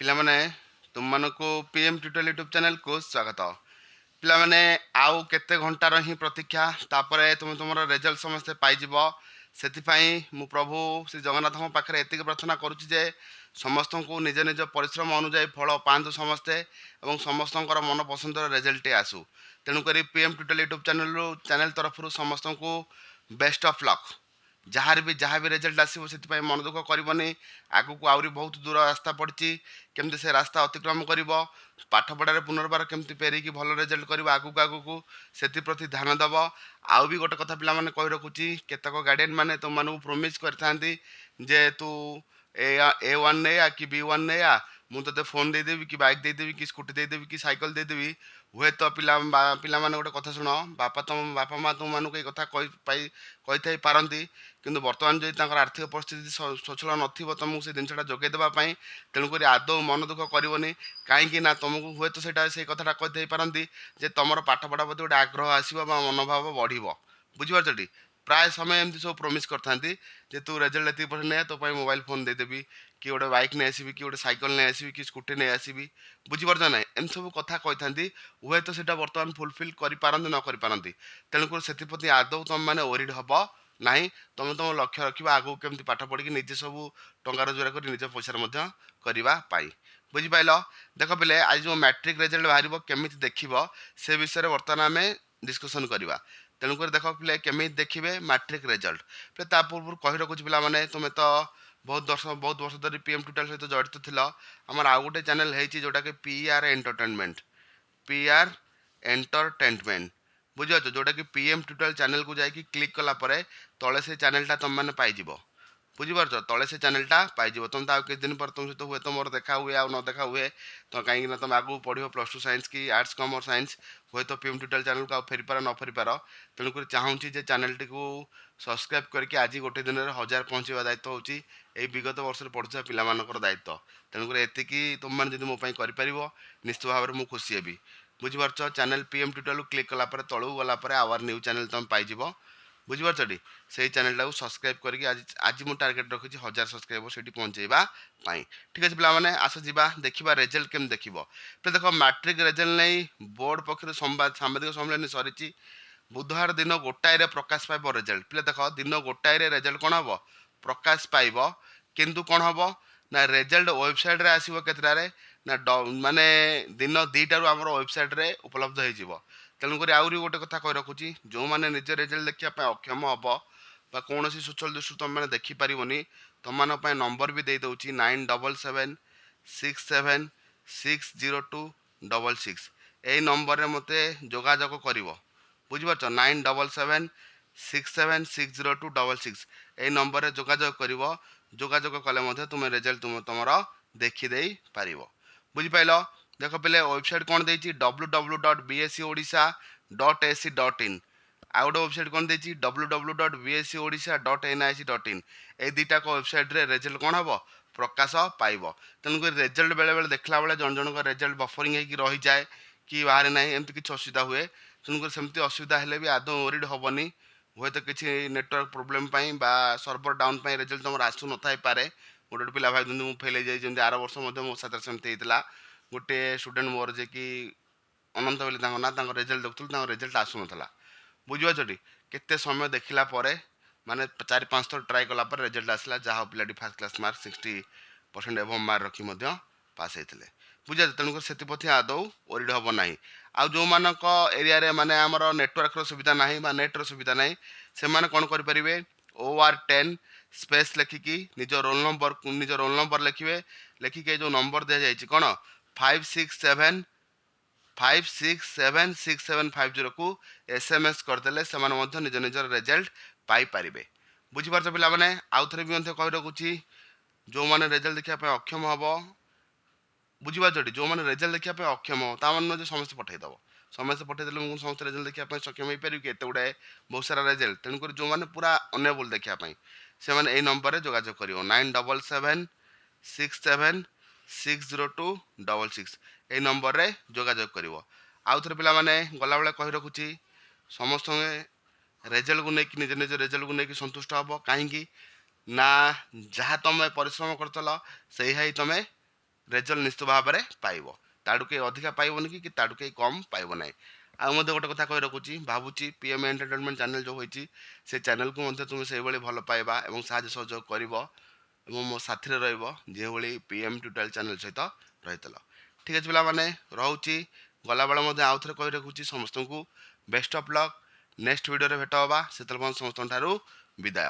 ପିଲାମାନେ ତୁମମାନଙ୍କୁ PM tutorial YouTube ଚ୍ୟାନେଲକୁ ସ୍ୱାଗତ। ପିଲାମାନେ ଆଉ କେତେ ଘଣ୍ଟାର ହିଁ ପ୍ରତୀକ୍ଷା, ତାପରେ ତୁମେ ତୁମର ରେଜଲ୍ଟ ସମସ୍ତେ ପାଇଯିବ। ସେଥିପାଇଁ ମୁଁ ପ୍ରଭୁ ଶ୍ରୀ ଜଗନ୍ନାଥଙ୍କ ପାଖରେ ଏତିକି ପ୍ରାର୍ଥନା କରୁଛି ଯେ ସମସ୍ତଙ୍କୁ ନିଜ ନିଜ ପରିଶ୍ରମ ଅନୁଯାୟୀ ଫଳ ପାଆନ୍ତୁ ସମସ୍ତେ, ଏବଂ ସମସ୍ତଙ୍କର ମନ ପସନ୍ଦର ରେଜଲ୍ଟଟି ଆସୁ। ତେଣୁକରି ପିଏମ୍ ଟ୍ୟୁଟୋରିଆଲ ୟୁଟ୍ୟୁବ୍ ଚ୍ୟାନେଲ ତରଫରୁ ସମସ୍ତଙ୍କୁ ବେଷ୍ଟ ଅଫ୍ ଲକ୍। ଯାହା ବି ରେଜଲ୍ଟ ଆସିବ ସେଥିପାଇଁ ମନ ଦୁଃଖ କରିବନି। ଆଗକୁ ଆହୁରି ବହୁତ ଦୂର ରାସ୍ତା ପଡ଼ିଛି, କେମିତି ସେ ରାସ୍ତା ଅତିକ୍ରମ କରିବ, ପାଠପଢ଼ାରେ ପୁନର୍ବାର କେମିତି ଫେରିକି ଭଲ ରେଜଲ୍ଟ କରିବ ଆଗକୁ ସେଥିପ୍ରତି ଧ୍ୟାନ ଦେବ। ଆଉ ବି ଗୋଟେ କଥା ପିଲାମାନେ କହି ରଖୁଛି, କେତେକ ଗାର୍ଡ଼ିଆନ୍ ମାନେ ତୁମମାନଙ୍କୁ ପ୍ରୋମିସ୍ କରିଥାନ୍ତି ଯେ ତୁ A1 ନେଇଆ କି B1 ନେଇଆ, ମୁଁ ତୋତେ ଫୋନ୍ ଦେଇଦେବି କି ବାଇକ୍ ଦେଇଦେବି କି ସ୍କୁଟି ଦେଇଦେବି କି ସାଇକେଲ ଦେଇଦେବି। ହୁଏତ ପିଲାମାନେ ଗୋଟେ କଥା ଶୁଣ, ବାପା ମା ତୁମମାନଙ୍କୁ ଏଇ କଥା କହିଥାଇ ପାରନ୍ତି, କିନ୍ତୁ ବର୍ତ୍ତମାନ ଯଦି ତାଙ୍କର ଆର୍ଥିକ ପରିସ୍ଥିତି ସ୍ୱଚ୍ଛଳ ନଥିବ ତୁମକୁ ସେ ଜିନିଷଟା ଯୋଗାଇ ଦେବା ପାଇଁ, ତେଣୁକରି ଆଦୌ ମନ ଦୁଃଖ କରିବନି। କାହିଁକି ନା ତୁମକୁ ହୁଏତ ସେଇ କଥାଟା କହିଥାଇ ପାରନ୍ତି ଯେ ତୁମର ପାଠପଢ଼ା ପ୍ରତି ଗୋଟେ ଆଗ୍ରହ ଆସିବ ବା ମନୋଭାବ ବଢ଼ିବ। ବୁଝିପାରୁଛଟି? ପ୍ରାୟ ସମୟ ଏମିତି ସବୁ ପ୍ରୋମିସ୍ କରିଥାନ୍ତି ଯେ ତୁ ରେଜଲ୍ଟ ଏତିକି ପରସେଣ୍ଟ ନେଇ, ତୋ ପାଇଁ ମୋବାଇଲ ଫୋନ୍ ଦେଇଦେବି, କି ଗୋଟେ ବାଇକ୍ ନେଇ ଆସିବି, କି ଗୋଟେ ସାଇକେଲ ନେଇ ଆସିବି, କି ସ୍କୁଟି ନେଇ ଆସିବି। ବୁଝିପାରୁଛ ନାହିଁ? ଏମିତି ସବୁ କଥା କହିଥାନ୍ତି। ହୁଏତ ସେଇଟା ବର୍ତ୍ତମାନ ଫୁଲଫିଲ୍ କରିପାରନ୍ତି ନ କରିପାରନ୍ତି। ତେଣୁକରି ସେଥିପ୍ରତି ଆଦୌ ତୁମେମାନେ ଓରିଡ୍ ହେବ ନାହିଁ। ତୁମେ ତୁମ ଲକ୍ଷ୍ୟ ରଖିବା ଆଗକୁ କେମିତି ପାଠ ପଢ଼ିକି ନିଜେ ସବୁ ଟଙ୍କା ରୋଜଗାର କରି ନିଜ ପଇସାରେ ମଧ୍ୟ କରିବା ପାଇଁ। ବୁଝିପାରିଲ? ଦେଖ ପିଲେ, ଆଜି ଯେଉଁ ମ୍ୟାଟ୍ରିକ୍ ରେଜଲ୍ଟ ବାହାରିବ କେମିତି ଦେଖିବ ସେ ବିଷୟରେ ବର୍ତ୍ତମାନ ଆମେ ଡିସ୍କସନ୍ କରିବା। ତେଣୁକରି ଦେଖ ପିଲେ, କେମିତି ଦେଖିବେ ମ୍ୟାଟ୍ରିକ୍ ରେଜଲ୍ଟ। ପିଲେ ତା ପୂର୍ବରୁ କହି ରଖୁଛି ପିଲାମାନେ, ତୁମେ ତ ବହୁତ ବର୍ଷ ଧରି ପିଏମ୍ ଟ୍ୟୁଟୋରିଆଲ ସହିତ ଜଡ଼ିତ ଥିଲ। ଆମର ଆଉ ଗୋଟେ ଚ୍ୟାନେଲ୍ ହେଇଛି ଯେଉଁଟାକି PR ଏଣ୍ଟରଟେନମେଣ୍ଟ। ବୁଝିପାରୁଛ? ଯେଉଁଟାକି ପିଏମ୍ ଟ୍ୟୁଟୋରିଆଲ ଚ୍ୟାନେଲକୁ ଯାଇକି କ୍ଲିକ୍ କଲା ପରେ ତଳେ ସେ ଚ୍ୟାନେଲଟା ତୁମମାନେ ପାଇଯିବ। ବୁଝିପାରୁଛ? ତଳେ ସେ ଚ୍ୟାନେଲଟା ପାଇଯିବ। ତୁମେ ତ ଆଉ କିଛି ଦିନ ପରେ ତୁମ ସହିତ ହୁଏତ ମୋର ଦେଖା ହୁଏ ଆଉ ନ ଦେଖା ହୁଏ, ତ କାହିଁକିନା ତୁମେ ଆଗକୁ ପଢ଼ିବ +2 ସାଇନ୍ସ କି ଆର୍ଟ୍ସ କମର୍ସ ସାଇନ୍ସ, ହୁଏତ ପିଏମ୍ ଟ୍ୟୁଟୋରିଆଲ ଚ୍ୟାନେଲକୁ ଆଉ ଫେରିପାର ନ ଫେରିପାର। ତେଣୁକରି ଚାହୁଁଛି ଯେ ଚ୍ୟାନେଲଟିକୁ ସବସ୍କ୍ରାଇବ୍ କରିକି ଆଜି ଗୋଟେ ଦିନରେ 1000 ପହଞ୍ଚାଇବା ଦାୟିତ୍ୱ ହେଉଛି ଏଇ ବିଗତ ବର୍ଷରେ ପଢ଼ୁଥିବା ପିଲାମାନଙ୍କର ଦାୟିତ୍ୱ। ତେଣୁକରି ଏତିକି ତୁମମାନେ ଯଦି ମୋ ପାଇଁ କରିପାରିବ, ନିଶ୍ଚିତ ଭାବରେ ମୁଁ ଖୁସି ହେବି। ବୁଝିପାରୁଛ? ଚ୍ୟାନେଲ ପିଏମ୍ ଟ୍ୟୁଟୋରିଆଲକୁ କ୍ଲିକ୍ କଲା ପରେ ତଳକୁ ଗଲା ପରେ ଆୱାର ନ୍ୟୁ ଚ୍ୟାନେଲ ତୁମେ ପାଇଯିବ। ବୁଝିପାରୁଛଟି? ସେଇ ଚ୍ୟାନେଲଟାକୁ ସବସ୍କ୍ରାଇବ୍ କରିକି ଆଜି ମୁଁ ଟାର୍ଗେଟ୍ ରଖିଛି 1000 ସବସ୍କ୍ରାଇବର ସେଇଠି ପହଞ୍ଚାଇବା ପାଇଁ। ଠିକ୍ ଅଛି ପିଲାମାନେ, ଆସ ଯିବା ଦେଖିବା ରେଜଲ୍ଟ କେମିତି ଦେଖିବ। ତ ଦେଖ, ମାଟ୍ରିକ୍ ରେଜଲ୍ଟ ନେଇ ବୋର୍ଡ଼ ପକ୍ଷରୁ ସାମ୍ବାଦିକ ସମ୍ମିଳନୀ ସରିଛି। ବୁଧବାର ଦିନ 1ଟାରେ ପ୍ରକାଶ ପାଇବ ରେଜଲ୍ଟ। ପିଲା ଦେଖ, ଦିନ 1ଟାରେ ରେଜଲ୍ଟ କ'ଣ ହେବ? ପ୍ରକାଶ ପାଇବ। କିନ୍ତୁ କ'ଣ ହେବ ନା, ରେଜଲ୍ଟ ୱେବସାଇଟ୍ରେ ଆସିବ କେତେଟାରେ ନା, ମାନେ ଦିନ 2ଟାରୁ ଆମର ୱେବସାଇଟ୍ରେ ଉପଲବ୍ଧ ହେଇଯିବ। ତେଣୁକରି ଆହୁରି ଗୋଟେ କଥା କହି ରଖୁଛି, ଯେଉଁମାନେ ନିଜ ରେଜଲ୍ଟ ଦେଖିବା ପାଇଁ ଅକ୍ଷମ ହେବ ବା କୌଣସି ସୂଚଲ ଦୃଷ୍ଟିରୁ ତୁମେମାନେ ଦେଖିପାରିବନି, ତୁମମାନଙ୍କ ପାଇଁ ନମ୍ବର ବି ଦେଇଦେଉଛି 9776760266। ଏଇ ନମ୍ବରରେ ମୋତେ ଯୋଗାଯୋଗ କରିବ। ବୁଝିପାରୁଛ? 9776760266। ଏଇ ନମ୍ବରରେ ଯୋଗାଯୋଗ କରିବ। ଯୋଗାଯୋଗ କଲେ ମଧ୍ୟ ତୁମେ ରେଜଲ୍ଟ ତୁମର ଦେଖିଦେଇପାରିବ। ବୁଝିପାରିଲ? ଦେଖ ପିଲେ, ୱେବସାଇଟ୍ କ'ଣ ଦେଇଛି? www.bseodisha.ac.in। ଆଉ ଗୋଟେ ୱେବସାଇଟ୍ କ'ଣ ଦେଇଛି? www.bseodisha.nic.in। ଏଇ ଦୁଇଟାକ ୱେବସାଇଟ୍ରେ ରେଜଲ୍ଟ କ'ଣ ହେବ? ପ୍ରକାଶ ପାଇବ। ତେଣୁକରି ରେଜଲ୍ଟ ବେଳେବେଳେ ଦେଖିଲା ବେଳେ ଜଣଙ୍କ ରେଜଲ୍ଟ ବଫରିଂ ହେଇକି ରହିଯାଏ କି ବାହାରେ ନାହିଁ, ଏମିତି କିଛି ଅସୁବିଧା ହୁଏ। ତେଣୁକରି ସେମିତି ଅସୁବିଧା ହେଲେ ବି ଆଦୌ ଓରିଡ୍ ହେବନି। ହୁଏତ କିଛି ନେଟୱାର୍କ ପ୍ରୋବ୍ଲେମ୍ ପାଇଁ ବା ସର୍ଭର ଡାଉନ୍ ପାଇଁ ରେଜଲ୍ଟ ତୁମର ଆସୁନଥାଇପାରେ। ଗୋଟେ ପିଲା ଭାବିଛନ୍ତି ମୁଁ ଫେଲ୍ ହେଇଯାଇଛି, ଯେମିତି ଆର ବର୍ଷ ମଧ୍ୟ ମୋ ସାଥିରେ ସେମିତି ହେଇଥିଲା। ଗୋଟେ ଷ୍ଟୁଡେଣ୍ଟ ମୋର ଯିଏକି ଅନନ୍ତ ବୋଲି ତାଙ୍କ ନାଁ, ତାଙ୍କ ରେଜଲ୍ଟ ଦେଖୁଥିଲୁ, ତାଙ୍କ ରେଜଲ୍ଟ ଆସୁନଥିଲା। ବୁଝିପାରୁଛଟି? କେତେ ସମୟ ଦେଖିଲା ପରେ, ମାନେ 4-5 ଥର ଟ୍ରାଏ କଲା ପରେ ରେଜଲ୍ଟ ଆସିଲା। ଯାହା ହଉ, ପିଲାଟି ଫାର୍ଷ୍ଟ କ୍ଲାସ୍ ମାର୍କ 60% ଏଭବ ମାର୍କ ରଖି ମଧ୍ୟ ପାସ୍ ହେଇଥିଲେ। ବୁଝିପାରୁଛ? ତେଣୁକରି ସେଥିପ୍ରତି ଆଦୌ ଓରିଡ୍ ହେବ ନାହିଁ। ଆଉ ଯେଉଁମାନଙ୍କ ଏରିଆରେ ମାନେ ଆମର ନେଟୱାର୍କର ସୁବିଧା ନାହିଁ ବା ନେଟ୍ର ସୁବିଧା ନାହିଁ, ସେମାନେ କ'ଣ କରିପାରିବେ? OR10 ସ୍ପେସ୍ ଲେଖିକି ନିଜ ରୋଲ୍ ନମ୍ବର ଲେଖିବେ। ଲେଖିକି ଏଇ ଯେଉଁ ନମ୍ବର ଦିଆଯାଇଛି କ'ଣ 5675676750କୁ SMS କରିଦେଲେ ସେମାନେ ମଧ୍ୟ ନିଜର ରେଜଲ୍ଟ ପାଇପାରିବେ। ବୁଝିପାରୁଛ ପିଲାମାନେ? ଆଉ ଥରେ ବି ମଧ୍ୟ କହି ରଖୁଛି, ଯେଉଁମାନେ ରେଜଲ୍ଟ ଦେଖିବା ପାଇଁ ଅକ୍ଷମ ହେବ, ବୁଝିପାରୁଛଟି? ଯେଉଁମାନେ ରେଜଲ୍ଟ ଦେଖିବା ପାଇଁ ଅକ୍ଷମ, ତା ମାନେ ନୁହେଁ ଯେ ସମସ୍ତେ ପଠାଇଦେବ। ସମସ୍ତେ ପଠାଇଦେଲେ ମୁଁ ସମସ୍ତେ ରେଜଲ୍ଟ ଦେଖିବା ପାଇଁ ସକ୍ଷମ ହେଇପାରିବି କି? ଏତେ ଗୁଡ଼ାଏ ବହୁତ ସାରା ରେଜଲ୍ଟ। ତେଣୁକରି ଯେଉଁମାନେ ପୁରା ଅନ୍ଏବୁଲ୍ ଦେଖିବା ପାଇଁ, ସେମାନେ ଏଇ ନମ୍ବରରେ ଯୋଗାଯୋଗ କରିବ। 9776760266। ଏଇ ନମ୍ବରରେ ଯୋଗାଯୋଗ କରିବ। ଆଉ ଥରେ ପିଲାମାନେ ଗଲାବେଳେ କହି ରଖୁଛି, ସମସ୍ତଙ୍କ ରେଜଲ୍ଟକୁ ନେଇକି ନିଜ ରେଜଲ୍ଟକୁ ନେଇକି ସନ୍ତୁଷ୍ଟ ହେବ। କାହିଁକି ନା, ଯାହା ତୁମେ ପରିଶ୍ରମ କରିଥିଲ ସେଇଆ ହିଁ ତୁମେ ରେଜଲ୍ଟ ନିଶ୍ଚିତ ଭାବରେ ପାଇବ। ତାଠୁ କେହି ଅଧିକା ପାଇବନି କି ତାଠୁ କେହି କମ୍ ପାଇବ ନାହିଁ। ଆଉ ମଧ୍ୟ ଗୋଟେ କଥା କହି ରଖୁଛି, ଭାବୁଛି ପିଏମ୍ ଏଣ୍ଟରଟେନମେଣ୍ଟ ଚ୍ୟାନେଲ୍ ଯେଉଁ ହୋଇଛି ସେ ଚ୍ୟାନେଲ୍କୁ ମଧ୍ୟ ତୁମେ ସେଇଭଳି ଭଲ ପାଇବା ଏବଂ ସାହାଯ୍ୟ ସହଯୋଗ କରିବ ଏବଂ ମୋ ସାଥିରେ ରହିବ ଯେଉଁଭଳି ପିଏମ୍ ଟ୍ୟୁଟୋରିଆଲ୍ ଚ୍ୟାନେଲ୍ ସହିତ ରହିଥିଲ। ଠିକ୍ ଅଛି ପିଲାମାନେ, ରହୁଛି। ଗଲାବେଳେ ମଧ୍ୟ ଆଉ ଥରେ କହି ରଖୁଛି ସମସ୍ତଙ୍କୁ ବେଷ୍ଟ ଅଫ୍ ଲକ୍। ନେକ୍ସଟ ଭିଡ଼ିଓରେ ଭେଟ ହେବା, ସେତେବେଳେ ସମସ୍ତଙ୍କ ଠାରୁ ବିଦାୟ।